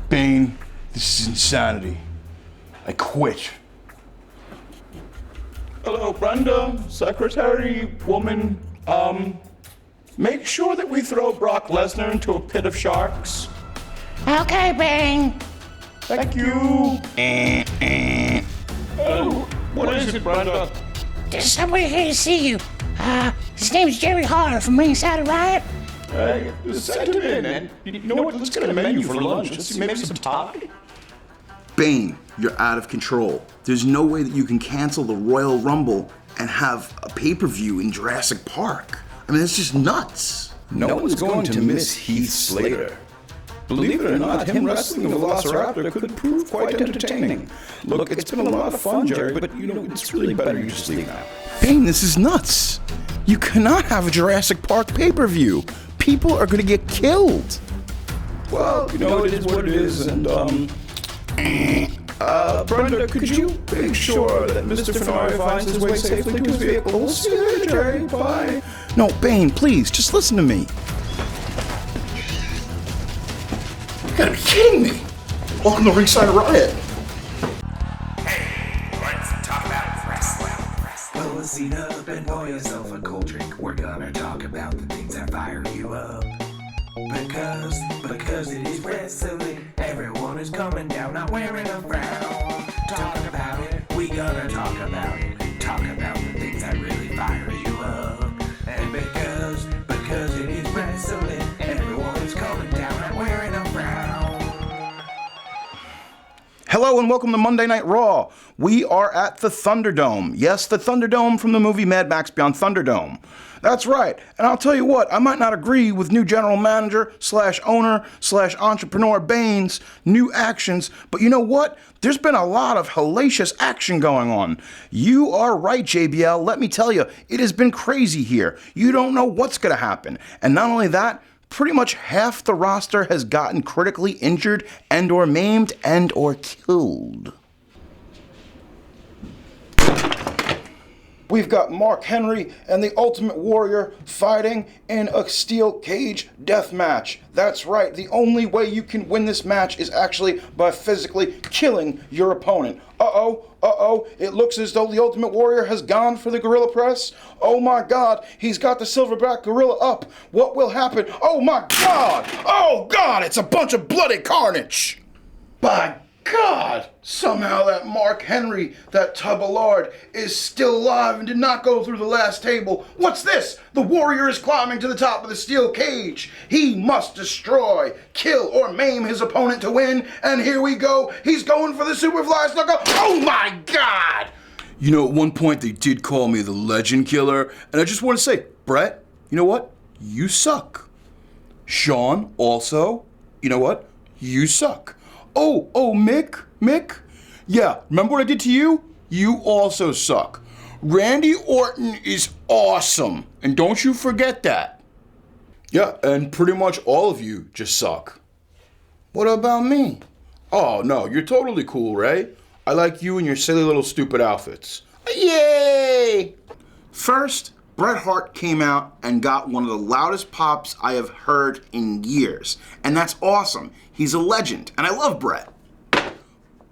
Bane, this is insanity. I quit. Hello, Brenda, secretary, woman. Make sure that we throw Brock Lesnar into a pit of sharks. Okay, Bane. Thank you. Oh, what is it, Brenda? There's somebody here to see you. His name's Jerry Harder from Ringside Riot. Send him in, and you know what? Let's get a menu for lunch. Let's maybe some Thai. Bane, you're out of control. There's no way that you can cancel the Royal Rumble and have a pay-per-view in Jurassic Park. I mean, it's just nuts. No one's going to miss Heath Slater. Believe it or not, him wrestling a Velociraptor could prove quite entertaining. Look, it's been a lot of fun, Jerry, but it's really better you just leave now. Bane, this is nuts. You cannot have a Jurassic Park pay-per-view. People are gonna get killed. Well, it is what it is, and, Brenda, could you make sure that Mr. Fenari finds his way safely to his vehicle? We'll see you later, Jerry. Bye. No, Bane, please, just listen to me. You gotta be kidding me. Welcome to Ringside Riot. Hey, let's talk about wrestling. Well, Cena, up and pour yourself a cold drink. We're gonna talk about the things that fire you up. Because it is wrestling. Everyone is coming down, not wearing a frown. Talk about it, we gonna talk about it. Talk about the things that really fire you up. And because it is wrestling, everyone is coming down, not wearing a frown. Hello and welcome to Monday Night Raw. We are at the Thunderdome. Yes, the Thunderdome from the movie Mad Max Beyond Thunderdome. That's right, and I'll tell you what, I might not agree with new general manager / owner / entrepreneur Bane's new actions, but you know what? There's been a lot of hellacious action going on. You are right, JBL. Let me tell you, it has been crazy here. You don't know what's going to happen. And not only that, pretty much half the roster has gotten critically injured and or maimed and or killed. We've got Mark Henry and the Ultimate Warrior fighting in a steel cage death match. That's right, the only way you can win this match is actually by physically killing your opponent. Uh-oh, it looks as though the Ultimate Warrior has gone for the Gorilla Press. Oh my God, he's got the Silverback Gorilla up. What will happen? Oh my God! Oh God, it's a bunch of bloody carnage! By God! Somehow that Mark Henry, that tub of lard, is still alive and did not go through the last table. What's this? The Warrior is climbing to the top of the steel cage. He must destroy, kill, or maim his opponent to win. And here we go. He's going for the Superfly Snuggle. Oh my God! You know, at one point they did call me the Legend Killer. And I just want to say, Brett, you know what? You suck. Sean, also, you know what? You suck. Oh, Mick? Yeah, remember what I did to you? You also suck. Randy Orton is awesome, and don't you forget that. Yeah, and pretty much all of you just suck. What about me? Oh, no, you're totally cool, Ray. I like you and your silly little stupid outfits. Yay! First, Bret Hart came out and got one of the loudest pops I have heard in years. And that's awesome. He's a legend, and I love Bret.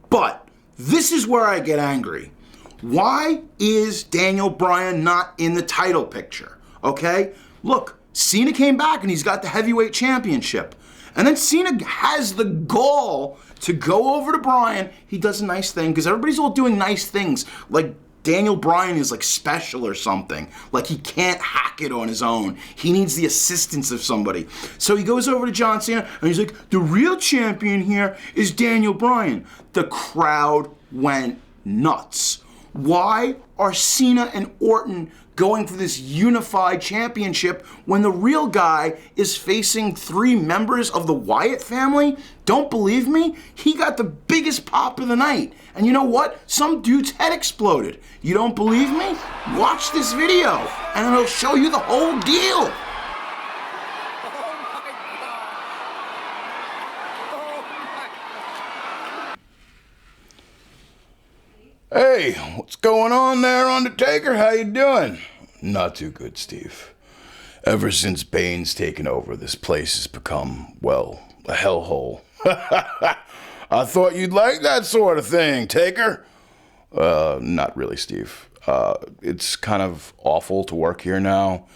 But this is where I get angry. Why is Daniel Bryan not in the title picture? Okay? Look, Cena came back and he's got the heavyweight championship. And then Cena has the gall to go over to Bryan. He does a nice thing, because everybody's all doing nice things. Like Daniel Bryan is like special or something. Like he can't hack it on his own. He needs the assistance of somebody. So he goes over to John Cena and he's like, the real champion here is Daniel Bryan. The crowd went nuts. Why are Cena and Orton going for this unified championship when the real guy is facing 3 members of the Wyatt family? Don't believe me? He got the biggest pop of the night. And you know what? Some dude's head exploded. You don't believe me? Watch this video and it'll show you the whole deal. Hey, what's going on there, Undertaker? How you doing? Not too good, Steve. Ever since Bane's taken over, this place has become, well, a hellhole. I thought you'd like that sort of thing, Taker. Not really, Steve. It's kind of awful to work here now,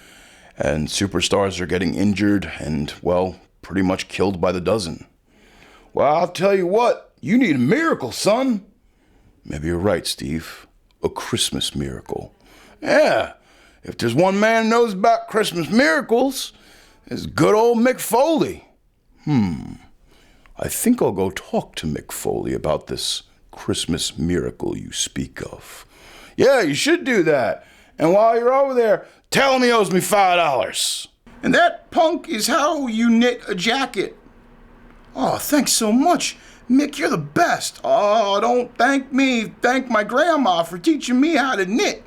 and superstars are getting injured and, well, pretty much killed by the dozen. Well, I'll tell you what, you need a miracle, son. Maybe you're right, Steve. A Christmas miracle. Yeah, if there's one man who knows about Christmas miracles, it's good old Mick Foley. I think I'll go talk to Mick Foley about this Christmas miracle you speak of. Yeah, you should do that. And while you're over there, tell him he owes me $5. And that, punk, is how you knit a jacket. Oh, thanks so much. Mick, you're the best. Oh, don't thank me. Thank my grandma for teaching me how to knit.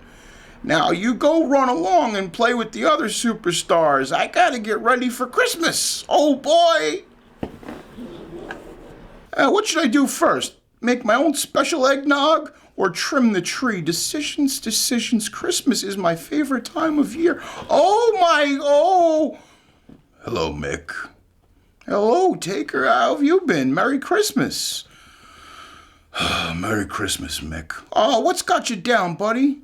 Now, you go run along and play with the other superstars. I gotta get ready for Christmas. Oh, boy. What should I do first? Make my own special eggnog or trim the tree? Decisions. Christmas is my favorite time of year. Oh. Hello, Mick. Hello, Taker. How have you been? Merry Christmas. Merry Christmas, Mick. Oh, what's got you down, buddy?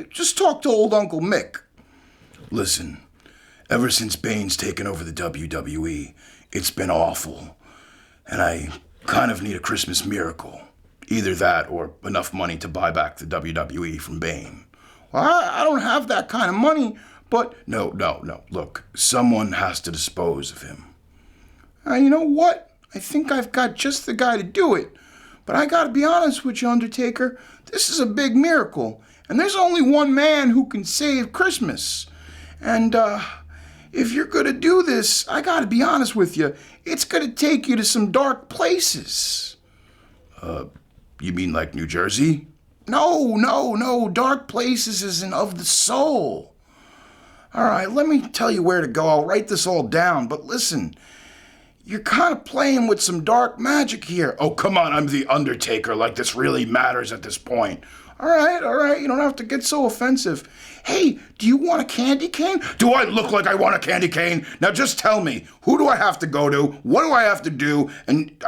Just talk to old Uncle Mick. Listen, ever since Bane's taken over the WWE, it's been awful. And I kind of need a Christmas miracle. Either that or enough money to buy back the WWE from Bane. Well, I don't have that kind of money, but... No. Look, someone has to dispose of him. You know what? I think I've got just the guy to do it. But I gotta be honest with you, Undertaker. This is a big miracle. And there's only one man who can save Christmas. And, if you're gonna do this, I gotta be honest with you, it's gonna take you to some dark places. You mean like New Jersey? No. Dark places isn't of the soul. All right, let me tell you where to go. I'll write this all down, but listen, you're kind of playing with some dark magic here. Oh, come on, I'm the Undertaker, like this really matters at this point. All right, you don't have to get so offensive. Hey, do you want a candy cane? Do I look like I want a candy cane? Now just tell me, who do I have to go to? What do I have to do? And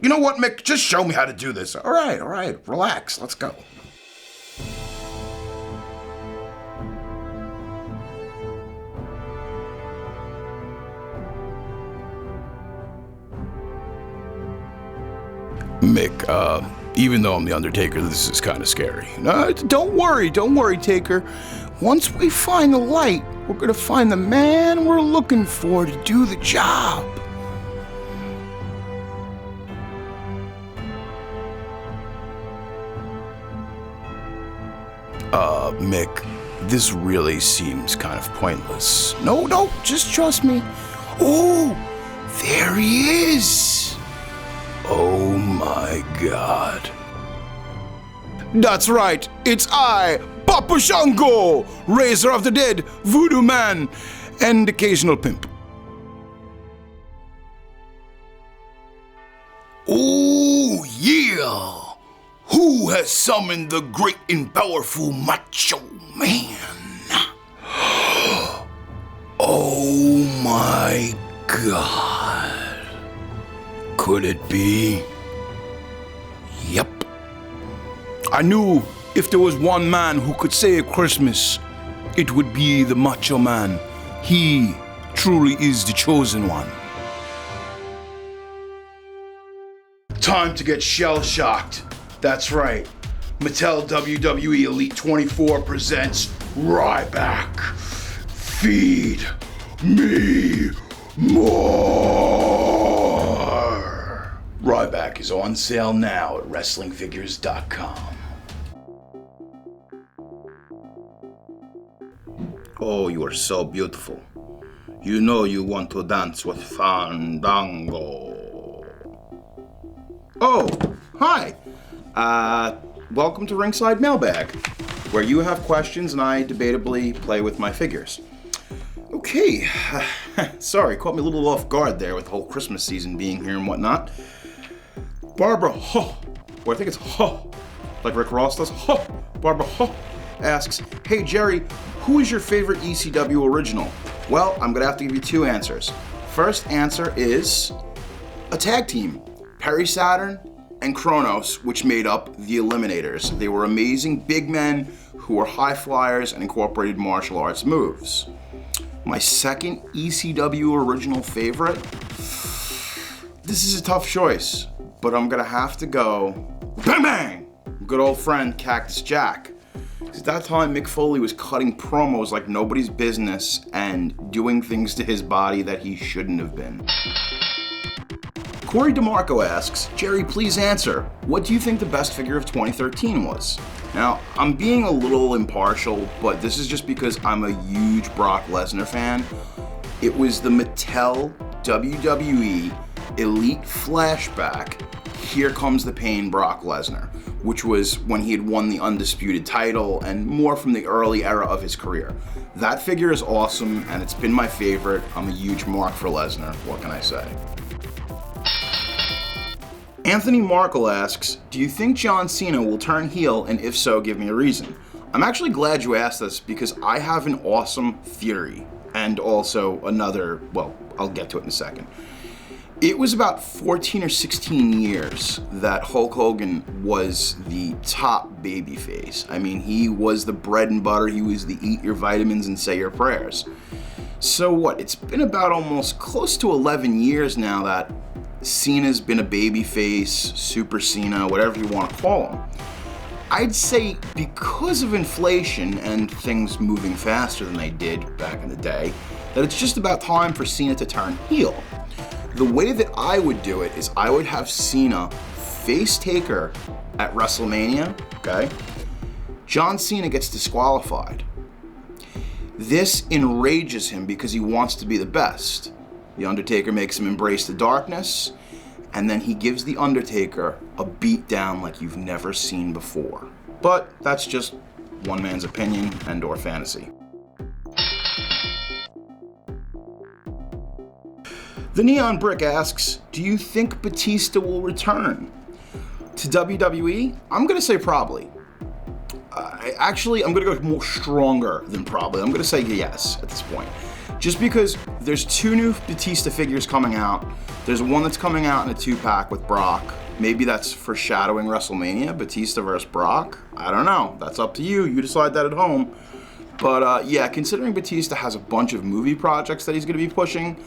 you know what, Mick? Just show me how to do this. All right, relax, let's go. Mick, even though I'm the Undertaker, this is kind of scary. No, don't worry, Taker. Once we find the light, we're gonna find the man we're looking for to do the job. Mick, this really seems kind of pointless. No, just trust me. Oh, there he is. Oh my God. That's right, it's I, Papa Shango, Raiser of the Dead, Voodoo Man, and occasional pimp. Oh yeah! Who has summoned the great and powerful Macho Man? Oh my God. Could it be? Yep. I knew if there was one man who could save Christmas, it would be the Macho Man. He truly is the chosen one. Time to get shell-shocked. That's right. Mattel WWE Elite 24 presents Ryback. Feed me more. Ryback is on sale now at WrestlingFigures.com. Oh, you are so beautiful. You know you want to dance with Fandango. Oh, hi. Welcome to Ringside Mailbag, where you have questions and I debatably play with my figures. Okay, sorry, caught me a little off guard there with the whole Christmas season being here and whatnot. Barbara or I think it's like Rick Ross does, Barbara asks, hey Jerry, who is your favorite ECW original? Well, I'm gonna have to give you two answers. First answer is a tag team, Perry Saturn and Kronos, which made up the Eliminators. They were amazing big men who were high flyers and incorporated martial arts moves. My second ECW original favorite? This is a tough choice, but I'm gonna have to go Bang Bang! Good old friend Cactus Jack. At that time, Mick Foley was cutting promos like nobody's business and doing things to his body that he shouldn't have been. Corey DeMarco asks, Jerry, please answer. What do you think the best figure of 2013 was? Now, I'm being a little impartial, but this is just because I'm a huge Brock Lesnar fan. It was the Mattel WWE Elite Flashback, Here Comes the Pain Brock Lesnar, which was when he had won the Undisputed title and more from the early era of his career. That figure is awesome and it's been my favorite. I'm a huge mark for Lesnar, what can I say? Anthony Markle asks, do you think John Cena will turn heel, and if so, give me a reason? I'm actually glad you asked this because I have an awesome theory, and also another, well, I'll get to it in a second. It was about 14 or 16 years that Hulk Hogan was the top babyface. I mean, he was the bread and butter, he was the eat your vitamins and say your prayers. So what, it's been about almost close to 11 years now that Cena's been a babyface, Super Cena, whatever you want to call him. I'd say because of inflation and things moving faster than they did back in the day, that it's just about time for Cena to turn heel. The way that I would do it is I would have Cena face Taker at WrestleMania, okay? John Cena gets disqualified. This enrages him because he wants to be the best. The Undertaker makes him embrace the darkness, and then he gives the Undertaker a beatdown like you've never seen before. But that's just one man's opinion and or fantasy. The Neon Brick asks, do you think Batista will return to WWE? I'm gonna say probably. I'm gonna go more stronger than probably. I'm gonna say yes at this point. Just because there's two new Batista figures coming out. There's one that's coming out in a 2-pack with Brock. Maybe that's foreshadowing WrestleMania, Batista versus Brock. I don't know. That's up to you. You decide that at home. But yeah, considering Batista has a bunch of movie projects that he's going to be pushing,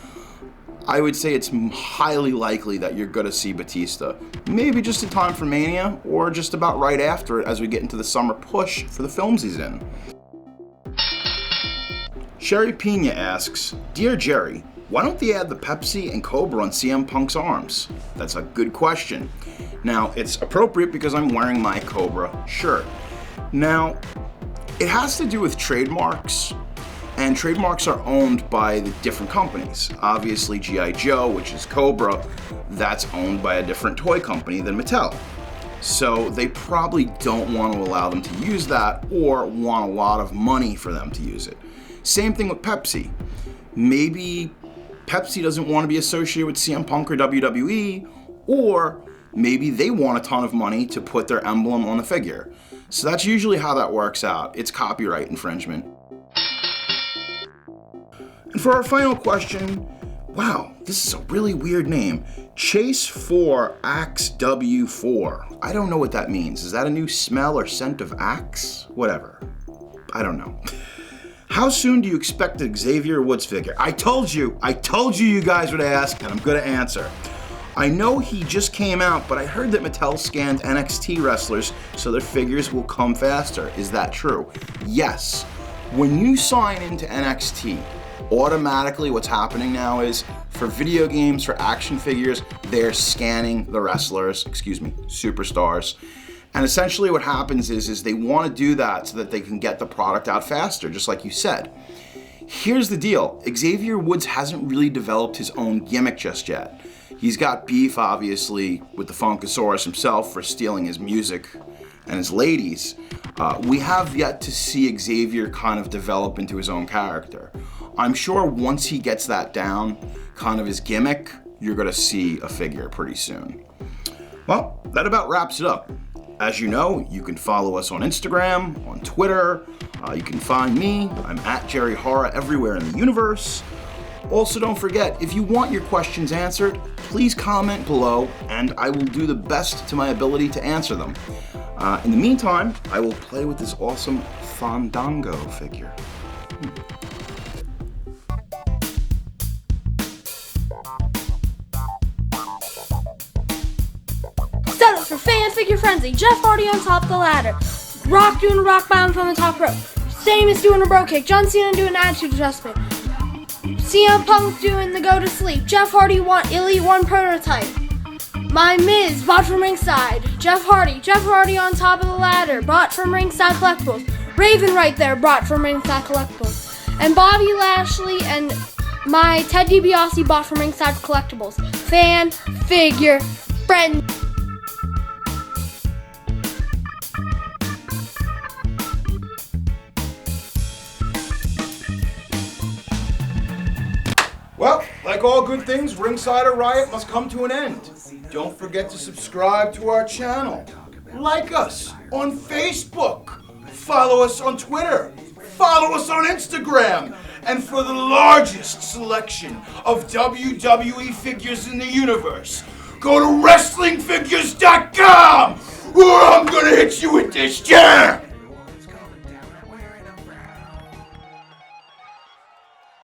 I would say it's highly likely that you're going to see Batista. Maybe just in time for Mania, or just about right after it as we get into the summer push for the films he's in. Sherry Pena asks, Dear Jerry, why don't they add the Pepsi and Cobra on CM Punk's arms? That's a good question. Now, it's appropriate because I'm wearing my Cobra shirt. Now, it has to do with trademarks, and trademarks are owned by the different companies. Obviously, G.I. Joe, which is Cobra, that's owned by a different toy company than Mattel. So they probably don't want to allow them to use that or want a lot of money for them to use it. Same thing with Pepsi. Maybe Pepsi doesn't want to be associated with CM Punk or WWE, or maybe they want a ton of money to put their emblem on the figure. So that's usually how that works out. It's copyright infringement. And for our final question, wow, this is a really weird name. Chase 4 Axe W4. I don't know what that means. Is that a new smell or scent of Axe? Whatever. I don't know. How soon do you expect the Xavier Woods figure? I told you you guys would ask, and I'm gonna answer. I know he just came out, but I heard that Mattel scanned NXT wrestlers so their figures will come faster. Is that true? Yes. When you sign into NXT, automatically what's happening now is for video games, for action figures, they're scanning the wrestlers, superstars. And essentially what happens is they want to do that so that they can get the product out faster, just like you said. Here's the deal. Xavier Woods hasn't really developed his own gimmick just yet. He's got beef, obviously, with the Funkasaurus himself for stealing his music and his ladies. We have yet to see Xavier kind of develop into his own character. I'm sure once he gets that down, kind of his gimmick, you're going to see a figure pretty soon. Well, that about wraps it up. As you know, you can follow us on Instagram, on Twitter. You can find me. I'm at Jerry Hara everywhere in the universe. Also, don't forget, if you want your questions answered, please comment below, and I will do the best to my ability to answer them. In the meantime, I will play with this awesome Fandango figure. Set up for fan figure frenzy. Jeff Hardy on top of the ladder. Rock doing a rock bottom from the top rope. Sheamus doing a bro kick. John Cena doing an attitude adjustment. CM Punk doing the go to sleep. Jeff Hardy Elite 1 prototype. My Miz bought from Ringside. Jeff Hardy on top of the ladder, bought from Ringside Collectibles. Raven right there, bought from Ringside Collectibles. And Bobby Lashley and my Ted DiBiase bought from Ringside Collectibles. Fan figure friend. Well, like all good things, Ringside or Riot must come to an end. Don't forget to subscribe to our channel. Like us on Facebook. Follow us on Twitter. Follow us on Instagram. And for the largest selection of WWE figures in the universe, go to WrestlingFigures.com, or I'm gonna hit you with this chair.